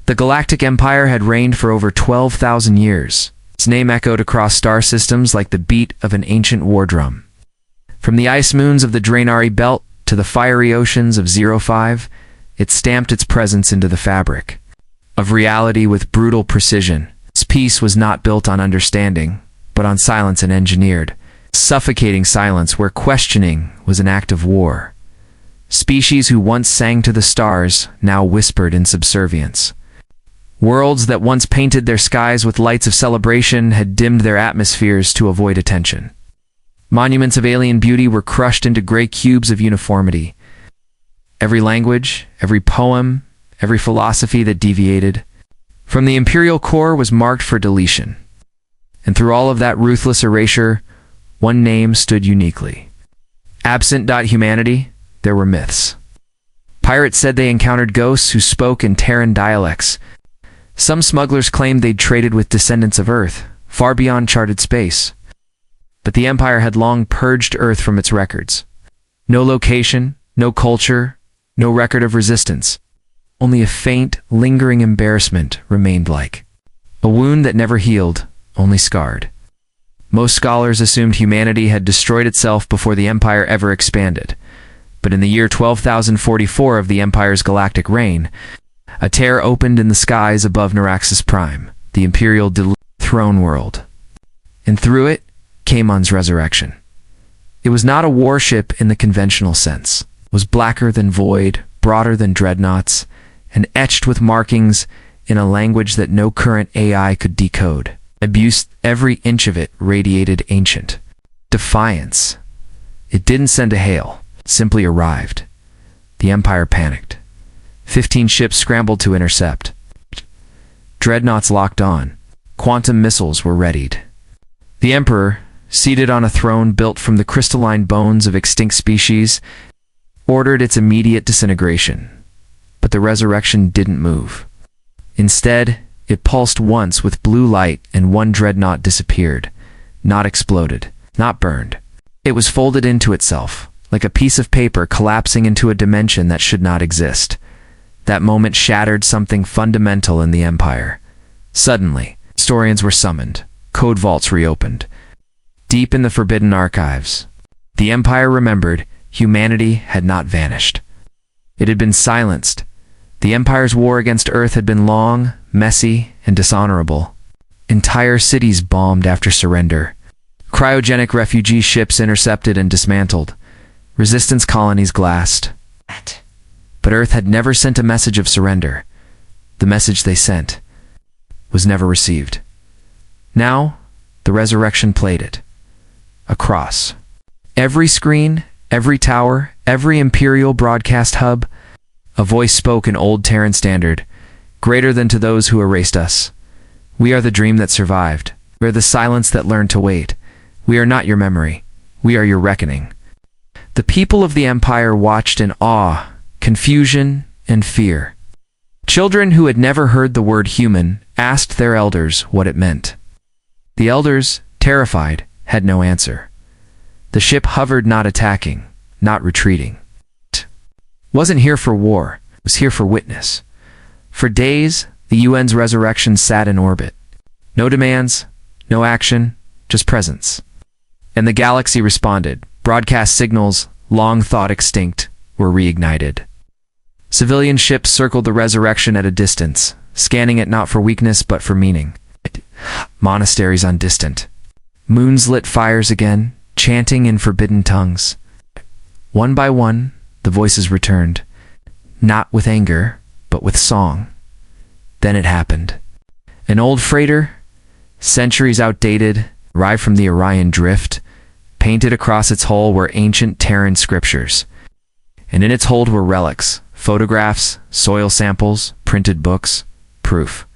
The Galactic Empire had reigned for over 12,000 years. Its name echoed across star systems like the beat of an ancient war drum. From the ice moons of the Draenari Belt to the fiery oceans of 05, it stamped its presence into the fabric of reality with brutal precision. Its peace was not built on understanding, but on silence and engineered. Suffocating silence where questioning was an act of war. Species who once sang to the stars now whispered in subservience. Worlds that once painted their skies with lights of celebration had dimmed their atmospheres to avoid attention. Monuments of alien beauty were crushed into gray cubes of uniformity. Every language, every poem, every philosophy that deviated from the imperial core was marked for deletion. And through all of that ruthless erasure, one name stood uniquely. Absent humanity, there were myths. Pirates said they encountered ghosts who spoke in Terran dialects. Some smugglers claimed they'd traded with descendants of Earth, far beyond charted space. But the Empire had long purged Earth from its records. No location, no culture, no record of resistance. Only a faint, lingering embarrassment remained, like a wound that never healed, only scarred. Most scholars assumed humanity had destroyed itself before the Empire ever expanded. But in the year 12,044 of the Empire's galactic reign, a tear opened in the skies above Neuraxis Prime, the imperial throne world. And through it came UNS Resurrection. It was not a warship in the conventional sense. It was blacker than void, broader than dreadnoughts, and etched with markings in a language that no current AI could decode. Every inch of it radiated ancient defiance. It didn't send a hail, it simply arrived. The Empire panicked. 15 ships scrambled to intercept. Dreadnoughts locked on. Quantum missiles were readied. The Emperor, seated on a throne built from the crystalline bones of extinct species, ordered its immediate disintegration. But the Resurrection didn't move. Instead, it pulsed once with blue light, and one dreadnought disappeared. Not exploded, not burned. It was folded into itself, like a piece of paper collapsing into a dimension that should not exist. That moment shattered something fundamental in the Empire. Suddenly, historians were summoned, code vaults reopened. Deep in the forbidden archives, the Empire remembered humanity had not vanished. It had been silenced. The Empire's war against Earth had been long, messy, and dishonorable. Entire cities bombed after surrender. Cryogenic refugee ships intercepted and dismantled. Resistance colonies glassed. But Earth had never sent a message of surrender. The message they sent was never received. Now, the Resurrection played it. Across every screen, every tower, every Imperial broadcast hub, a voice spoke in old Terran standard, greater than to those who erased us. We are the dream that survived. We are the silence that learned to wait. We are not your memory. We are your reckoning. The people of the Empire watched in awe, confusion, and fear. Children who had never heard the word human asked their elders what it meant. The elders, terrified, had no answer. The ship hovered, not attacking, not retreating. It wasn't here for war, it was here for witness. For days, the UN's Resurrection sat in orbit. No demands, no action, just presence. And the galaxy responded. Broadcast signals, long thought extinct, were reignited. Civilian ships circled the Resurrection at a distance, scanning it not for weakness but for meaning. Monasteries on distant. Moons lit fires again, chanting in forbidden tongues. One by one, the voices returned, not with anger, but with song. Then it happened. An old freighter, centuries outdated, arrived from the Orion Drift. Painted across its hull were ancient Terran scriptures. And in its hold were relics, photographs, soil samples, printed books, proof.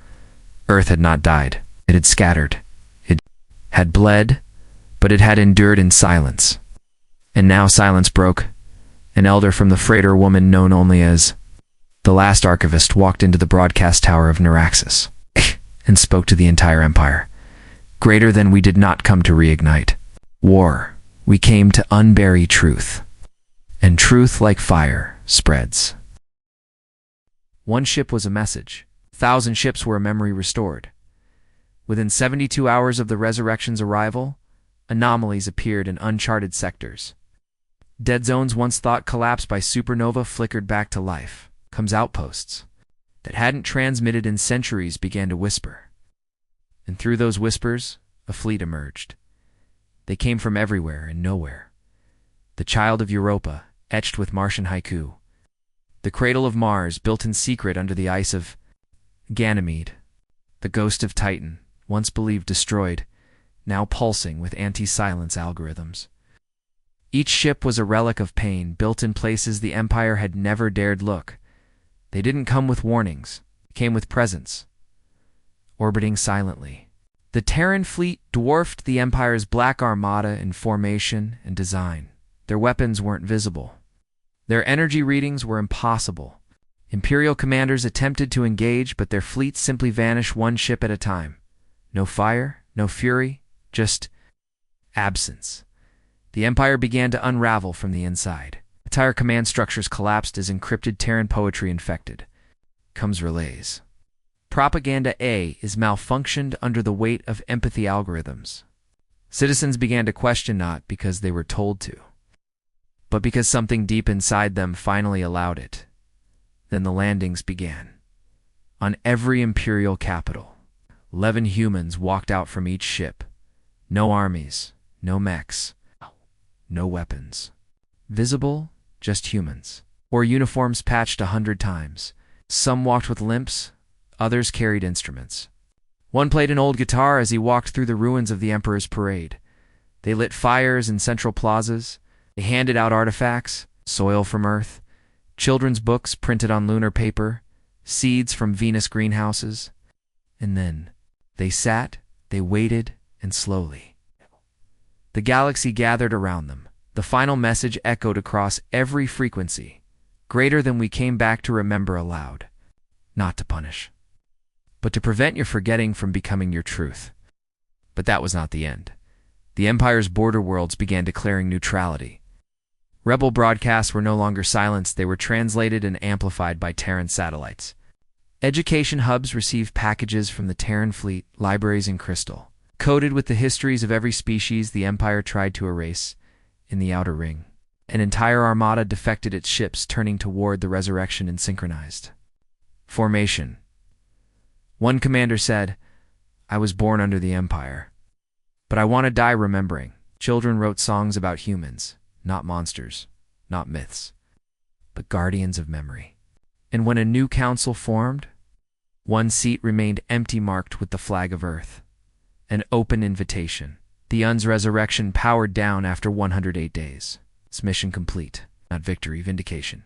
Earth had not died. It had scattered. It had bled, but it had endured in silence. And now silence broke. An elder from the freighter woman known only as the last archivist walked into the broadcast tower of Neuraxis and spoke to the entire Empire. Greater than we did not come to reignite war. We came to unbury truth. And truth, like fire, spreads. One ship was a message. 1,000 ships were a memory restored. Within 72 hours of the Resurrection's arrival, anomalies appeared in uncharted sectors. Dead zones once thought collapsed by supernova flickered back to life. Comes outposts that hadn't transmitted in centuries began to whisper. And through those whispers, a fleet emerged. They came from everywhere and nowhere. The child of Europa, etched with Martian haiku. The cradle of Mars, built in secret under the ice of Ganymede. The ghost of Titan, once believed destroyed, now pulsing with anti-silence algorithms. Each ship was a relic of pain, built in places the Empire had never dared look. They didn't come with warnings, they came with presence. Orbiting silently. The Terran fleet dwarfed the Empire's Black Armada in formation and design. Their weapons weren't visible. Their energy readings were impossible. Imperial commanders attempted to engage, but their fleets simply vanished one ship at a time. No fire, no fury, just absence. The Empire began to unravel from the inside. Entire command structures collapsed as encrypted Terran poetry infected. Comes relays. Propaganda A is malfunctioned under the weight of empathy algorithms. Citizens began to question not because they were told to, but because something deep inside them finally allowed it. Then the landings began. On every Imperial capital, 11 humans walked out from each ship. No armies, no mechs, no weapons. Visible, just humans. Or uniforms patched 100 times. Some walked with limps, others carried instruments. One played an old guitar as he walked through the ruins of the Emperor's parade. They lit fires in central plazas. They handed out artifacts, soil from Earth, children's books printed on lunar paper, seeds from Venus greenhouses. And then they sat, they waited, and slowly the galaxy gathered around them. The final message echoed across every frequency, greater than we came back to remember aloud. Not to punish, but to prevent your forgetting from becoming your truth. But that was not the end. The Empire's border worlds began declaring neutrality. Rebel broadcasts were no longer silenced, they were translated and amplified by Terran satellites. Education hubs received packages from the Terran fleet, libraries in crystal, coded with the histories of every species the Empire tried to erase. In the Outer Ring, an entire armada defected its ships, turning toward the Resurrection in synchronized formation. One commander said, "I was born under the Empire, but I want to die remembering." Children wrote songs about humans, not monsters, not myths, but guardians of memory. And when a new council formed, one seat remained empty, marked with the flag of Earth. An open invitation. The UNS Resurrection powered down after 108 days. Its mission complete, not victory, vindication.